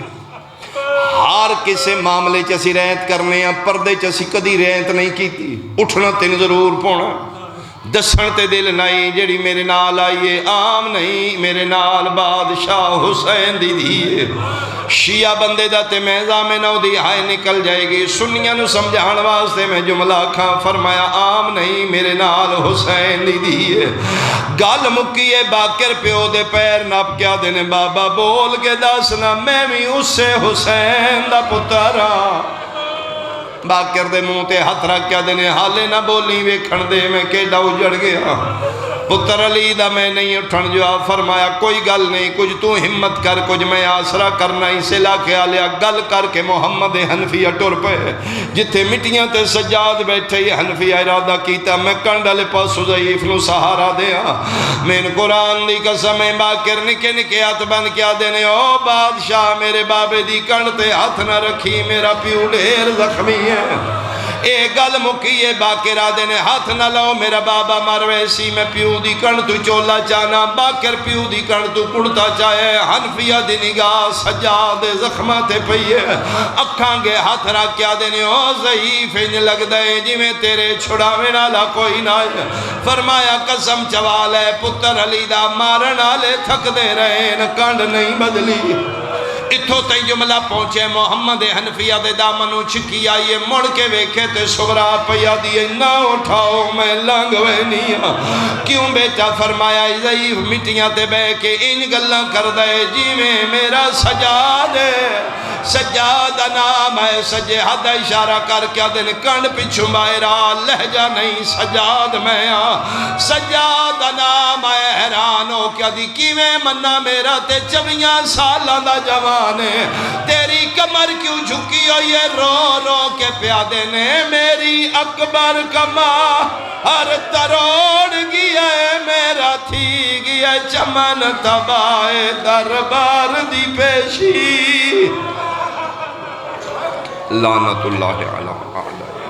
ہار کسے معاملے چسی رہت کرنے ہیں، پردے چسی کدی رہت نہیں کیتی، اٹھنا تین ضرور پونا۔ دسن تے دل نہیں جڑی میرے نال آئیے عام نہیں میرے نال بادشاہ حسین دی دیئے شیعہ بندے دا تے میزا میں نو دی ہائے نکل جائے گی سنیاں نو سمجھان واسطے میں جملہ کھاں فرمایا عام نہیں میرے نال حسین دی دیئے گال مکیے باکر پیو دے پیر نپ کیا دینے بابا بول کے دسنا میں بھی اس سے حسین دا پترا باکر دے منہ تے ہاتھ رکھ کیا دینے حالے نہ بولی ویکھن دے میں کیڑا اجڑ گیا پتر علی دا میں نہیں اٹھن جواب فرمایا کوئی گل نہیں کچھ تو ہمت کر کچھ میں آسرا کرنا ہی سے لا کے آلیا گل کر کے محمد حنفیہ ٹر پہ جتھے مٹیاں تے سجاد بیٹھے یہ حنفیہ ارادہ کیتا میں کنڈل پاس ضعیف نو سہارا دیا میں قرآن دی قسم باکر نکے نکے ہاتھ بن کیا دینے او بادشاہ میرے بابے دی کنڈ تے ہاتھ نہ رکھی میرا پیو ڈھیر زخمی ہے اے گل مکیے باکر آدھے نے ہاتھ نہ لو میرا بابا مرویسی میں پیو دی کن تو چولا چانا باکر پیو دی کن تو کڑتا چاہے حنفیہ دی نگاہ سجاد زخماتے پئیے اکھاں گے ہاتھ رکھ کیا دینے او ضعیف انج لگ دے جی میں تیرے چھڑا میں نالا کوئی نہ فرمایا قسم چوال ہے پتر علی دا مارنا لے تھک دے رہے نہ کانڈ نہیں بدلی اتھو تے جملہ پہنچے محمد حنفیہ دے دامنو چھکی آئیے مڑ کے ویکھے تے سغرا پیا دیئے نہ اٹھاؤ میں لنگوے نہیں کیوں بیٹا فرمایا ضعیف مٹیاں تے بے کے ان گلاں کر دے جی میں میرا سجاد سجاد نام ہے سجے حد اشارہ کر کیا دن کنڈ پچھو مائرہ لہجہ نہیں سجاد میں سجاد نام ہے حیران ہو کیا دی کیویں منہ میرا تے 24 سالہ دا جوانے تیری کمر کیوں جھکی ہو یہ رو رو کے پیادے نے میری اکبر کما ہر تروڑ گیا ہے میرا تھی گیا چمن تبائے دربار دی پیشی لعنت اللہ علیہ